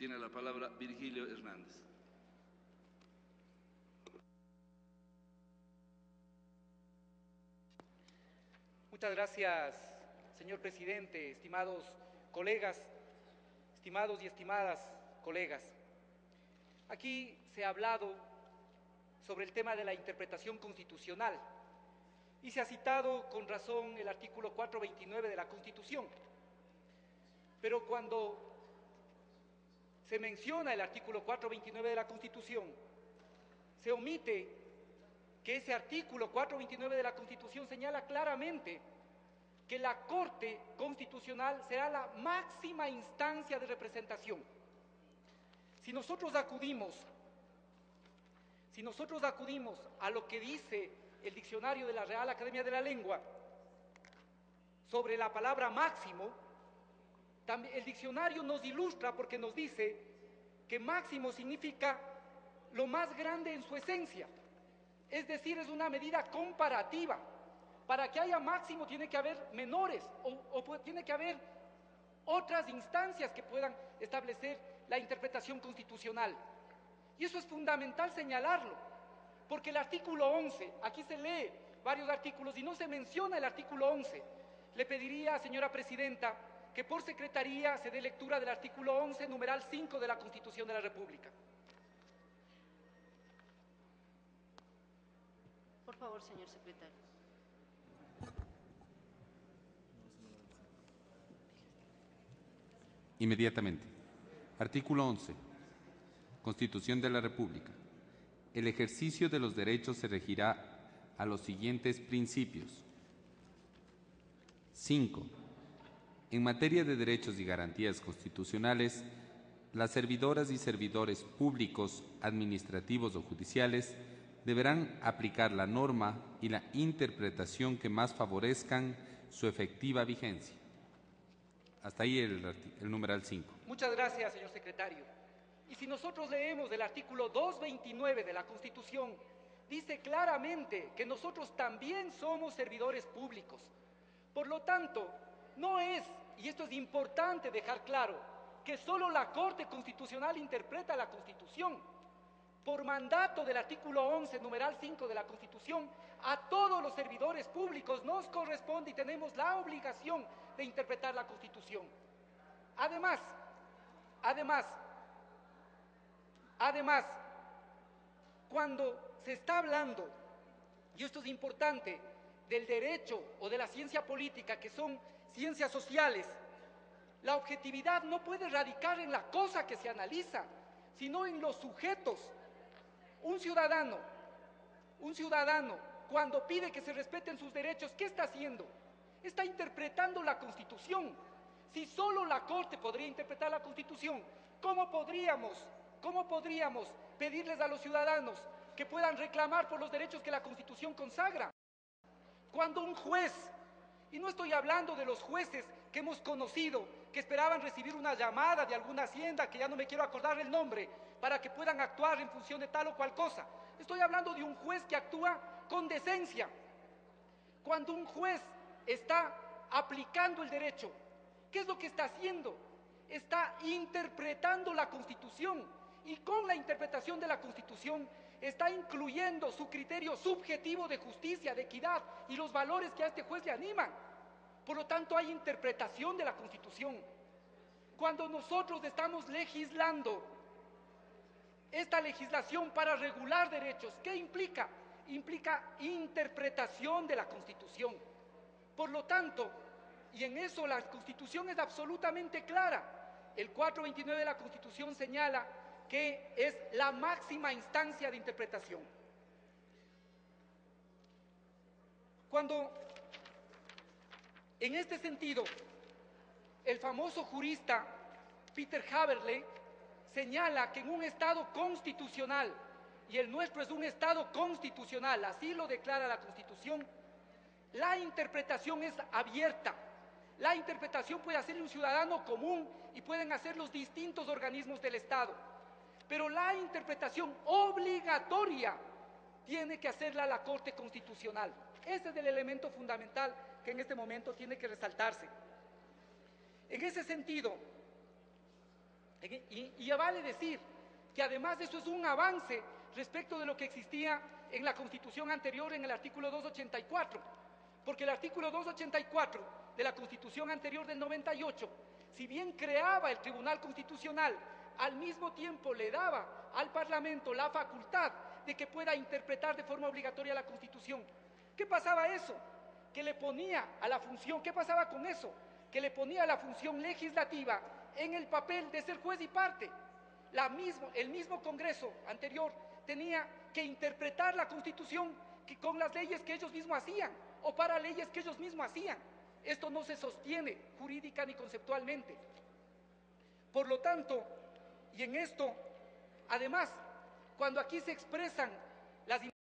Tiene la palabra Virgilio Hernández. Muchas gracias, señor presidente, estimados colegas, estimados y estimadas colegas. Aquí se ha hablado sobre el tema de la interpretación constitucional y se ha citado con razón el artículo 429 de la Constitución. Pero cuando se menciona el artículo 429 de la Constitución, se omite que ese artículo 429 de la Constitución señala claramente que la Corte Constitucional será la máxima instancia de representación. Si nosotros acudimos a lo que dice el diccionario de la Real Academia de la Lengua sobre la palabra máximo, el diccionario nos ilustra porque nos dice que máximo significa lo más grande en su esencia, es decir, es una medida comparativa. Para que haya máximo tiene que haber menores o tiene que haber otras instancias que puedan establecer la interpretación constitucional. Y eso es fundamental señalarlo, porque el artículo 11, aquí se lee varios artículos y no se menciona el artículo 11. Le pediría, señora presidenta, que por secretaría se dé lectura del artículo 11, numeral 5 de la Constitución de la República. Por favor, señor secretario. Inmediatamente. Artículo 11. Constitución de la República. El ejercicio de los derechos se regirá a los siguientes principios. 5. En materia de derechos y garantías constitucionales, las servidoras y servidores públicos, administrativos o judiciales deberán aplicar la norma y la interpretación que más favorezcan su efectiva vigencia. Hasta ahí el numeral 5. Muchas gracias, señor secretario. Y si nosotros leemos el artículo 229 de la Constitución, dice claramente que nosotros también somos servidores públicos. Por lo tanto, no es, y esto es importante dejar claro, que solo la Corte Constitucional interpreta la Constitución. Por mandato del artículo 11, numeral 5 de la Constitución, a todos los servidores públicos nos corresponde y tenemos la obligación de interpretar la Constitución. Además, cuando se está hablando, y esto es importante, del derecho o de la ciencia política, que son ciencias sociales, la objetividad no puede radicar en la cosa que se analiza, sino en los sujetos. Un ciudadano, cuando pide que se respeten sus derechos, ¿qué está haciendo? Está interpretando la Constitución. Si solo la Corte podría interpretar la Constitución, ¿cómo podríamos pedirles a los ciudadanos que puedan reclamar por los derechos que la Constitución consagra? Cuando un juez, y no estoy hablando de los jueces que hemos conocido, que esperaban recibir una llamada de alguna hacienda, que ya no me quiero acordar el nombre, para que puedan actuar en función de tal o cual cosa. Estoy hablando de un juez que actúa con decencia. Cuando un juez está aplicando el derecho, ¿qué es lo que está haciendo? Está interpretando la Constitución, y con la interpretación de la Constitución está incluyendo su criterio subjetivo de justicia, de equidad y los valores que a este juez le animan. Por lo tanto, hay interpretación de la Constitución. Cuando nosotros estamos legislando esta legislación para regular derechos, ¿qué implica? Implica interpretación de la Constitución. Por lo tanto, y en eso la Constitución es absolutamente clara, el 429 de la Constitución señala que es la máxima instancia de interpretación. Cuando, en este sentido, el famoso jurista Peter Haberle señala que en un Estado constitucional, y el nuestro es un Estado constitucional, así lo declara la Constitución, la interpretación es abierta. La interpretación puede hacerle un ciudadano común y pueden hacer los distintos organismos del Estado. Pero la interpretación obligatoria tiene que hacerla la Corte Constitucional. Ese es el elemento fundamental que en este momento tiene que resaltarse. En ese sentido, Y ya vale decir que además eso es un avance respecto de lo que existía en la Constitución anterior en el artículo 284, porque el artículo 284 de la Constitución anterior del 98, si bien creaba el Tribunal Constitucional, al mismo tiempo le daba al Parlamento la facultad de que pueda interpretar de forma obligatoria la Constitución. ¿Qué pasaba eso? Que le ponía a la función, ¿qué pasaba con eso? Que le ponía a la función legislativa en el papel de ser juez y parte. El mismo Congreso anterior tenía que interpretar la Constitución con las leyes que ellos mismos hacían o para leyes que ellos mismos hacían. Esto no se sostiene jurídica ni conceptualmente. Por lo tanto, y en esto, además, cuando aquí se expresan las